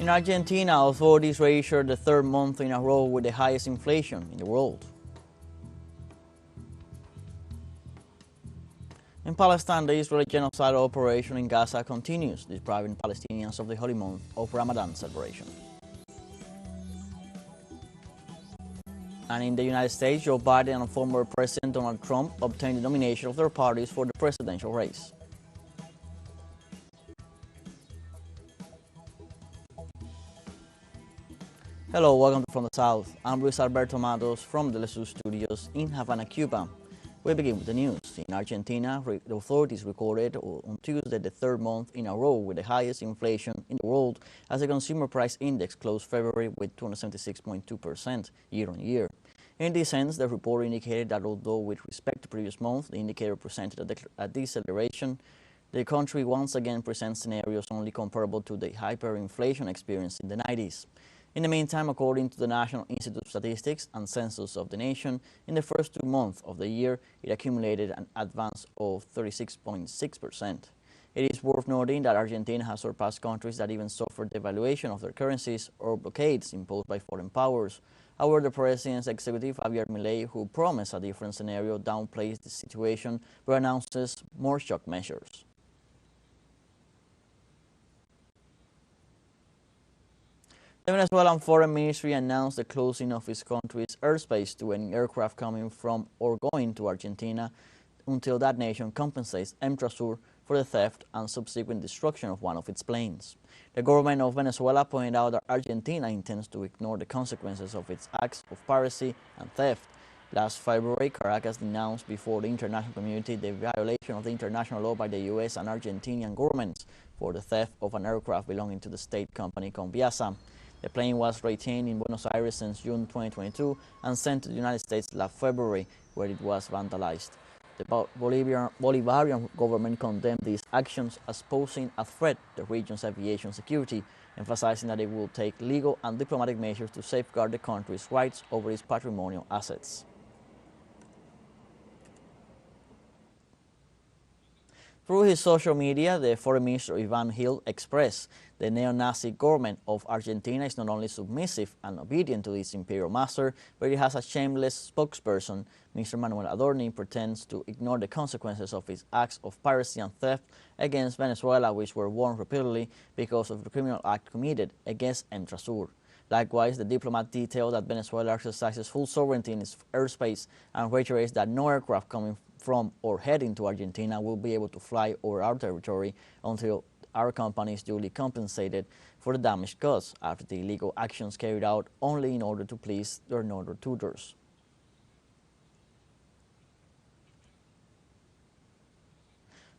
In Argentina, authorities registered the third month in a row with the highest inflation in the world. In Palestine, the Israeli genocide operation in Gaza continues, depriving Palestinians of the holy month of Ramadan celebration. And in the United States, Joe Biden and former President Donald Trump obtained the nomination of their parties for the presidential race. Hello, welcome to From the South. I'm Luis Alberto Matos from the teleSUR studios in Havana, Cuba. We begin with the news. In Argentina, the authorities recorded on Tuesday the third month in a row with the highest inflation in the world, as the consumer price index closed February with 276.2% year-on-year. In this sense, the report indicated that although with respect to previous month, the indicator presented a deceleration, the country once again presents scenarios only comparable to the hyperinflation experienced in the 90s. In the meantime, according to the National Institute of Statistics and Census of the nation, in the first 2 months of the year, it accumulated an advance of 36.6%. It is worth noting that Argentina has surpassed countries that even suffered devaluation of their currencies or blockades imposed by foreign powers. However, the president's executive, Javier Milei, who promised a different scenario, downplays the situation but announces more shock measures. The Venezuelan Foreign Ministry announced the closing of its country's airspace to any aircraft coming from or going to Argentina until that nation compensates TeleSUR for the theft and subsequent destruction of one of its planes. The government of Venezuela pointed out that Argentina intends to ignore the consequences of its acts of piracy and theft. Last February, Caracas denounced before the international community the violation of the international law by the U.S. and Argentinian governments for the theft of an aircraft belonging to the state company Conviasa. The plane was retained in Buenos Aires since June 2022 and sent to the United States last February, where it was vandalized. The Bolivarian government condemned these actions as posing a threat to the region's aviation security, emphasizing that it will take legal and diplomatic measures to safeguard the country's rights over its patrimonial assets. Through his social media, the Foreign Minister Ivan Gil expressed the neo-Nazi government of Argentina is not only submissive and obedient to its imperial master, but it has a shameless spokesperson. Mr. Manuel Adorni pretends to ignore the consequences of his acts of piracy and theft against Venezuela, which were warned repeatedly because of the criminal act committed against TeleSUR. Likewise, the diplomat detailed that Venezuela exercises full sovereignty in its airspace and reiterates that no aircraft coming from or heading to Argentina will be able to fly over our territory until our company is duly compensated for the damage caused after the illegal actions carried out only in order to please their northern tutors.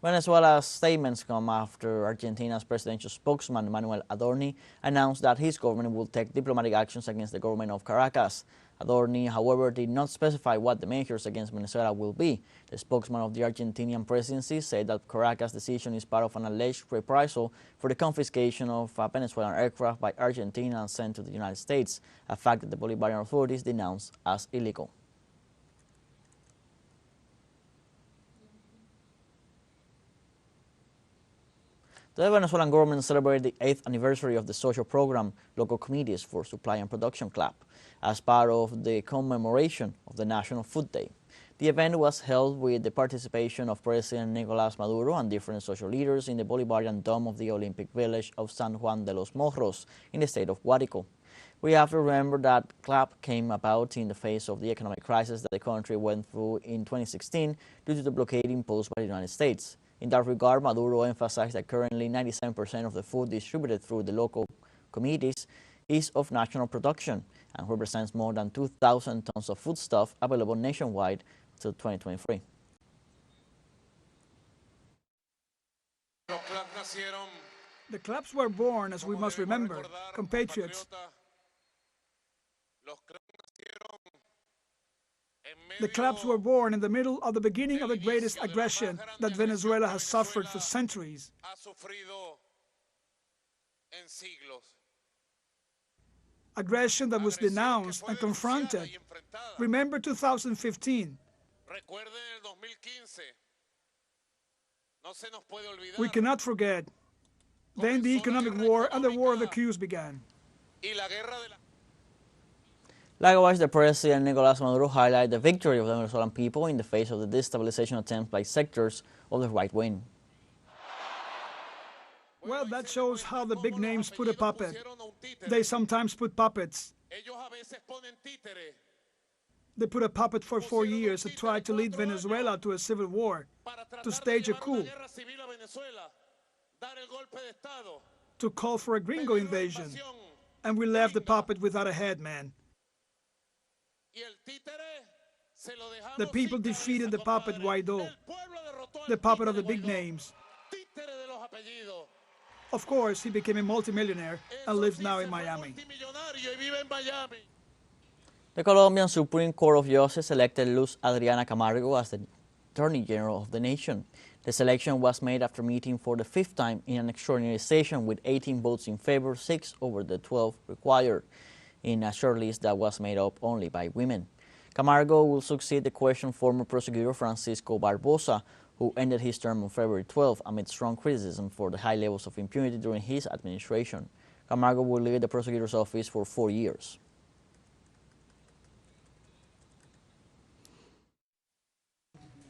Venezuela's statements come after Argentina's presidential spokesman Manuel Adorni announced that his government will take diplomatic actions against the government of Caracas. Adorni, however, did not specify what the measures against Venezuela will be. The spokesman of the Argentinian presidency said that Caracas' decision is part of an alleged reprisal for the confiscation of a Venezuelan aircraft by Argentina and sent to the United States, a fact that the Bolivarian authorities denounced as illegal. The Venezuelan government celebrated the 8th anniversary of the social program Local Committees for Supply and Production Club as part of the commemoration of the National Food Day. The event was held with the participation of President Nicolás Maduro and different social leaders in the Bolivarian Dome of the Olympic Village of San Juan de los Morros in the state of Guárico. We have to remember that club came about in the face of the economic crisis that the country went through in 2016 due to the blockade imposed by the United States. In that regard, Maduro emphasized that currently 97% of the food distributed through the local committees is of national production and represents more than 2,000 tons of foodstuff available nationwide till 2023. The clubs were born, as we must remember, compatriots. The clubs were born in the middle of the beginning of the greatest aggression that Venezuela has suffered for centuries. Aggression that was denounced and confronted. Remember 2015. We cannot forget. Then the economic war and the war of the Qs began. Likewise, the President Nicolás Maduro highlighted the victory of the Venezuelan people in the face of the destabilization attempts by sectors of the right wing. Well, that shows how the big names put a puppet. They sometimes put puppets. They put a puppet for 4 years and tried to lead Venezuela to a civil war, to stage a coup, to call for a gringo invasion. And we left the puppet without a head, man. The people defeated the puppet Guaidó, the puppet of the big names. Of course, he became a multimillionaire and lives now in Miami. The Colombian Supreme Court of Justice elected Luz Adriana Camargo as the Attorney General of the nation. The selection was made after meeting for the 5th time in an extraordinary session with 18 votes in favor, 6 over the 12 required, in a shortlist that was made up only by women. Camargo will succeed the questioned former prosecutor Francisco Barbosa, who ended his term on February 12 amid strong criticism for the high levels of impunity during his administration. Camargo will lead the prosecutor's office for 4 years.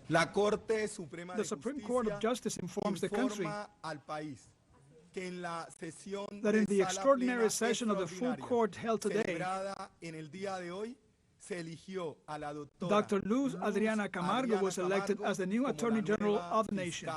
The Supreme Court of Justice informs the country that in the extraordinary session of the full court held today, Dr. Luz Adriana Camargo was elected as the new Attorney General of the nation.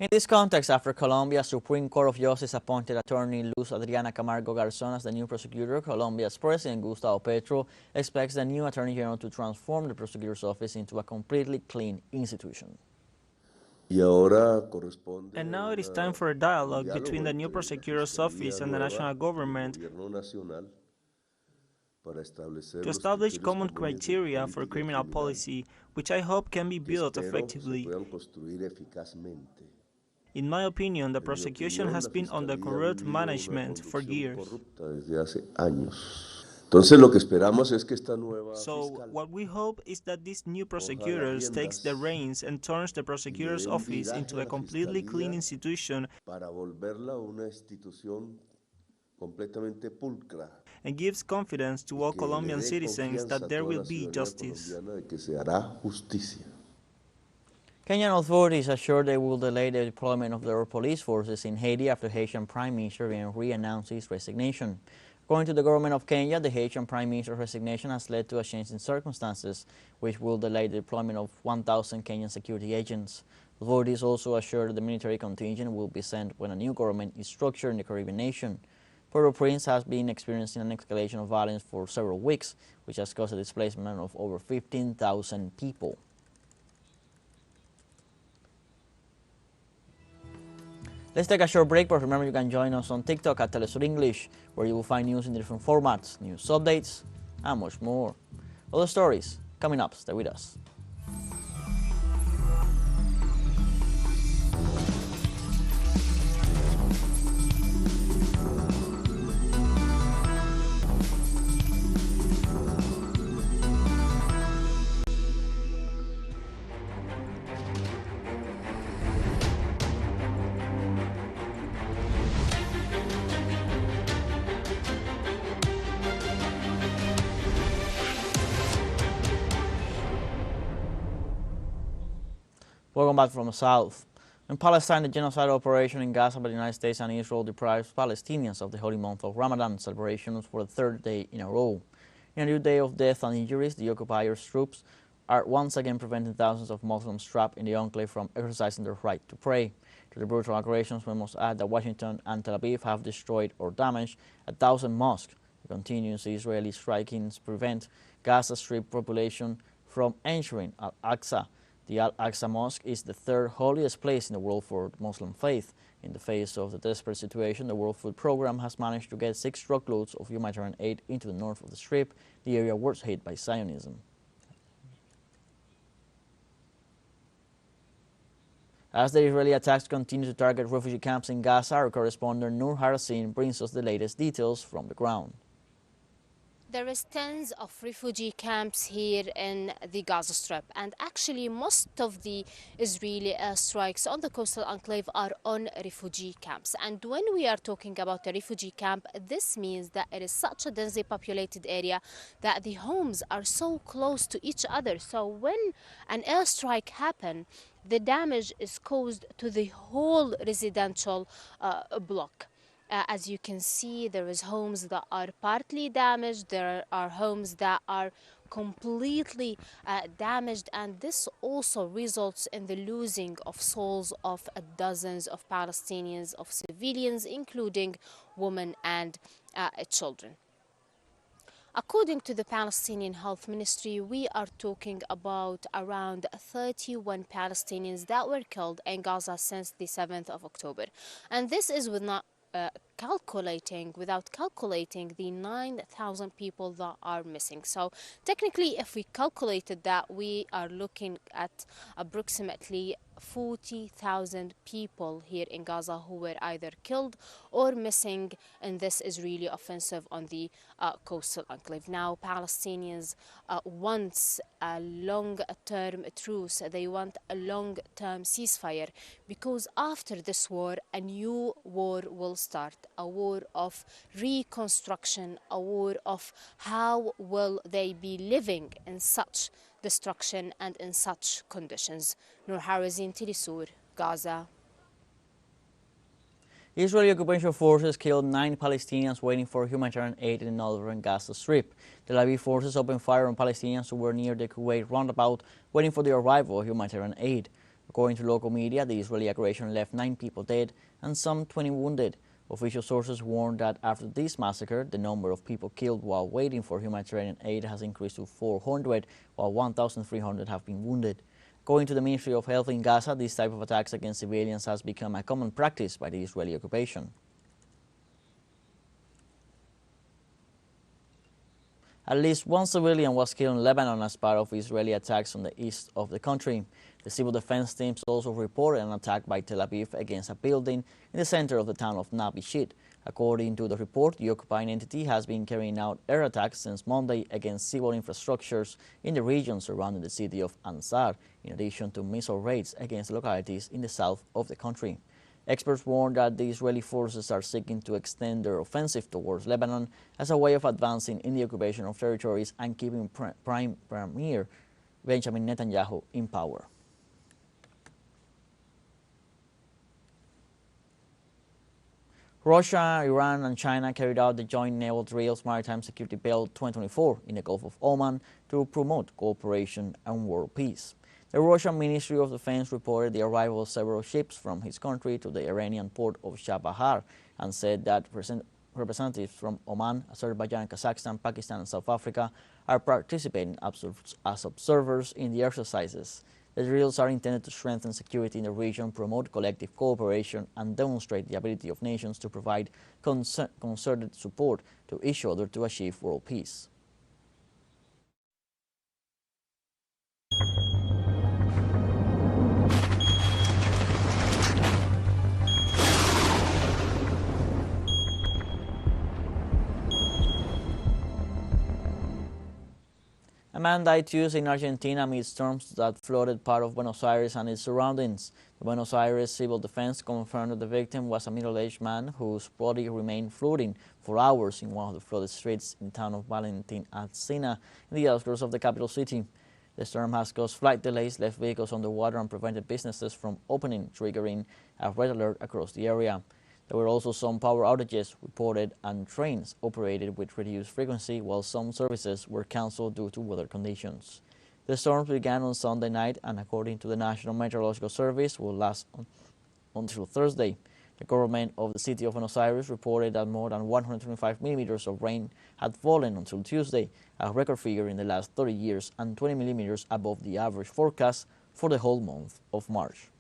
In this context, after Colombia's Supreme Court of Justice appointed Attorney Luz Adriana Camargo Garzón as the new prosecutor, Colombia's President Gustavo Petro expects the new Attorney General to transform the prosecutor's office into a completely clean institution. And now it is time for a dialogue between the new prosecutor's office and the national government to establish common criteria for criminal policy, which I hope can be built effectively. In my opinion, the prosecution has been under corrupt management for years. So, what we hope is that this new prosecutor takes the reins and turns the prosecutor's office into a completely clean institution and gives confidence to all Colombian citizens that there will be justice. Kenyan authorities assured they will delay the deployment of their police forces in Haiti after Haitian Prime Minister Henry announced his resignation. According to the government of Kenya, the Haitian Prime Minister's resignation has led to a change in circumstances, which will delay the deployment of 1,000 Kenyan security agents. Authorities also assured the military contingent will be sent when a new government is structured in the Caribbean nation. Port-au-Prince has been experiencing an escalation of violence for several weeks, which has caused a displacement of over 15,000 people. Let's take a short break, but remember you can join us on TikTok at teleSUR English, where you will find news in different formats, news updates, and much more. Other stories coming up. Stay with us. Welcome back from the south. In Palestine, the genocide operation in Gaza by the United States and Israel deprives Palestinians of the holy month of Ramadan celebrations for the 3rd day in a row. In a new day of death and injuries, the occupiers' troops are once again preventing thousands of Muslims trapped in the enclave from exercising their right to pray. To the brutal aggressions, we must add that Washington and Tel Aviv have destroyed or damaged 1,000 mosques. The continuous Israeli strikings prevent Gaza Strip population from entering Al-Aqsa. The Al-Aqsa Mosque is the 3rd holiest place in the world for the Muslim faith. In the face of the desperate situation, the World Food Programme has managed to get 6 truckloads of humanitarian aid into the north of the Strip, the area worst hit by Zionism. As the Israeli attacks continue to target refugee camps in Gaza, our correspondent Nur Harasin brings us the latest details from the ground. There is tens of refugee camps here in the Gaza Strip, and actually most of the Israeli strikes on the coastal enclave are on refugee camps. And when we are talking about a refugee camp, this means that it is such a densely populated area that the homes are so close to each other. So when an airstrike happens, the damage is caused to the whole residential block. As you can see, there is homes that are partly damaged, there are homes that are completely damaged, and this also results in the losing of souls of dozens of Palestinians, of civilians, including women and children. According to the Palestinian Health Ministry, we are talking about around 31 Palestinians that were killed in Gaza since the 7th of October. And this is without calculating the 9,000 people that are missing. So technically, if we calculated that, we are looking at approximately 40,000 people here in Gaza who were either killed or missing in this Israeli offensive on the coastal enclave. Now, Palestinians want a long-term truce. They want a long-term ceasefire, because after this war, a new war will start, a war of reconstruction, a war of how will they be living in such destruction and in such conditions. Nur Harazin, teleSUR, Gaza. Israeli occupation forces killed 9 Palestinians waiting for humanitarian aid in the northern Gaza Strip. Tel Aviv forces opened fire on Palestinians who were near the Kuwait roundabout waiting for the arrival of humanitarian aid. According to local media, the Israeli aggression left 9 people dead and some 20 wounded. Official sources warned that after this massacre, the number of people killed while waiting for humanitarian aid has increased to 400, while 1,300 have been wounded. According to the Ministry of Health in Gaza, this type of attacks against civilians has become a common practice by the Israeli occupation. At least one civilian was killed in Lebanon as part of Israeli attacks on the east of the country. The civil defense teams also reported an attack by Tel Aviv against a building in the center of the town of Nabi Shit. According to the report, the occupying entity has been carrying out air attacks since Monday against civil infrastructures in the region surrounding the city of Ansar, in addition to missile raids against localities in the south of the country. Experts warn that the Israeli forces are seeking to extend their offensive towards Lebanon as a way of advancing in the occupation of territories and keeping Prime Premier Benjamin Netanyahu in power. Russia, Iran, and China carried out the joint naval drills Maritime Security Bill 2024 in the Gulf of Oman to promote cooperation and world peace. The Russian Ministry of Defense reported the arrival of several ships from his country to the Iranian port of Shah Bahar and said that representatives from Oman, Azerbaijan, Kazakhstan, Pakistan, and South Africa are participating as observers in the exercises. The drills are intended to strengthen security in the region, promote collective cooperation, and demonstrate the ability of nations to provide concerted support to each other to achieve world peace. A man died Tuesday in Argentina amid storms that flooded part of Buenos Aires and its surroundings. The Buenos Aires Civil Defense confirmed that the victim was a middle-aged man whose body remained floating for hours in one of the flooded streets in the town of Valentin Alsina, in the outskirts of the capital city. The storm has caused flight delays, left vehicles underwater, and prevented businesses from opening, triggering a red alert across the area. There were also some power outages reported and trains operated with reduced frequency, while some services were cancelled due to weather conditions. The storms began on Sunday night and, according to the National Meteorological Service, will last until Thursday. The government of the city of Buenos Aires reported that more than 125 millimeters of rain had fallen until Tuesday, a record figure in the last 30 years and 20 millimeters above the average forecast for the whole month of March.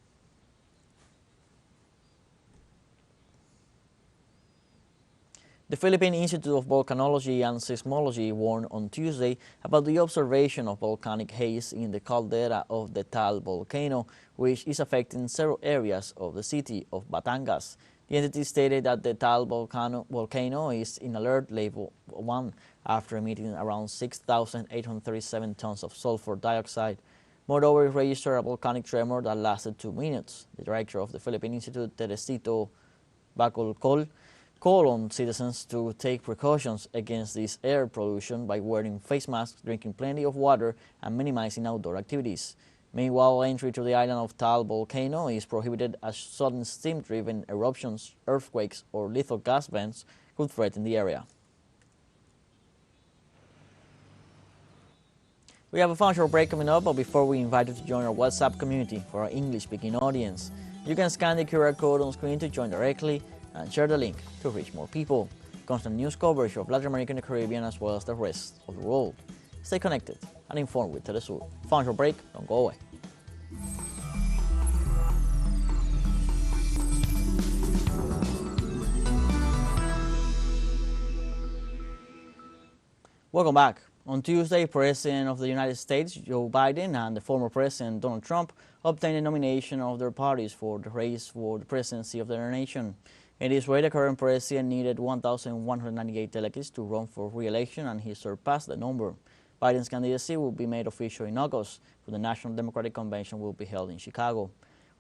The Philippine Institute of Volcanology and Seismology warned on Tuesday about the observation of volcanic haze in the caldera of the Taal volcano, which is affecting several areas of the city of Batangas. The entity stated that the Taal volcano is in alert level 1 after emitting around 6,837 tons of sulfur dioxide. Moreover, it registered a volcanic tremor that lasted 2 minutes. The director of the Philippine Institute, Teresito Bacolcol, called on citizens to take precautions against this air pollution by wearing face masks, drinking plenty of water, and minimizing outdoor activities. Meanwhile, entry to the island of Taal volcano is prohibited as sudden steam-driven eruptions, earthquakes, or lethal gas vents could threaten the area. We have a fun short break coming up, but before we invite you to join our WhatsApp community for our English-speaking audience. You can scan the QR code on screen to join directly and share the link to reach more people. Constant news coverage of Latin America and the Caribbean as well as the rest of the world. Stay connected and informed with teleSUR. Fun short break, don't go away. Welcome back. On Tuesday, President of the United States, Joe Biden, and the former President, Donald Trump, obtained a nomination of their parties for the race for the presidency of their nation. In this way, the current president needed 1,198 delegates to run for re-election, and he surpassed the number. Biden's candidacy will be made official in August, when the National Democratic Convention will be held in Chicago.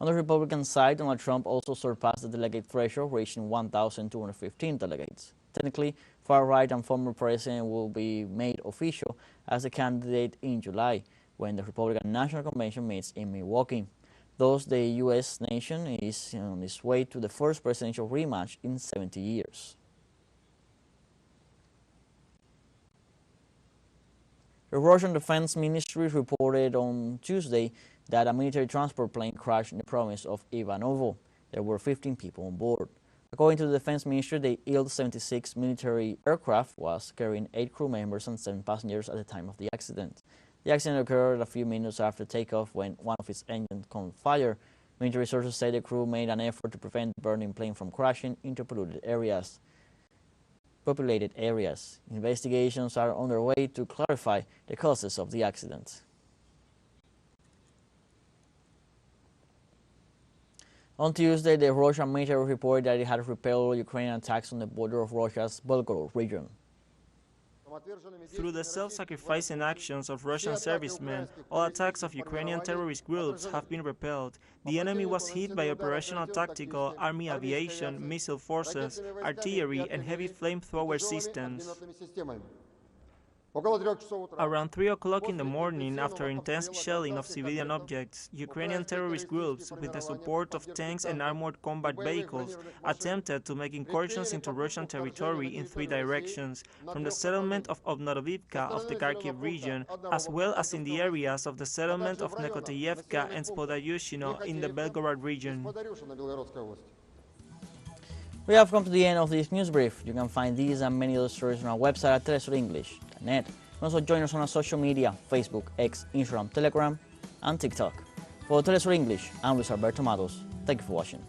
On the Republican side, Donald Trump also surpassed the delegate threshold, reaching 1,215 delegates. Technically, far-right and former president will be made official as a candidate in July, when the Republican National Convention meets in Milwaukee. Thus, the U.S. nation is on its way to the first presidential rematch in 70 years. The Russian Defense Ministry reported on Tuesday that a military transport plane crashed in the province of Ivanovo. There were 15 people on board. According to the Defense Ministry, the Il-76 military aircraft was carrying 8 crew members and 7 passengers at the time of the accident. The accident occurred a few minutes after takeoff when one of its engines caught fire. Military sources say the crew made an effort to prevent the burning plane from crashing into populated areas. Investigations are underway to clarify the causes of the accident. On Tuesday, the Russian military reported that it had repelled Ukrainian attacks on the border of Russia's Belgorod region. Through the self-sacrificing actions of Russian servicemen, all attacks of Ukrainian terrorist groups have been repelled. The enemy was hit by operational tactical, army aviation, missile forces, artillery, and heavy flamethrower systems. Around 3 o'clock in the morning, after intense shelling of civilian objects, Ukrainian terrorist groups, with the support of tanks and armored combat vehicles, attempted to make incursions into Russian territory in 3 directions, from the settlement of Obnorovivka of the Kharkiv region, as well as in the areas of the settlement of Nekoteyevka and Spodayushino in the Belgorod region. We have come to the end of this news brief. You can find these and many other stories on our website at telesurenglish.net. Also join us on our social media, Facebook, X, Instagram, Telegram, and TikTok. For TeleSUR English, I'm Luis Alberto Matos. Thank you for watching.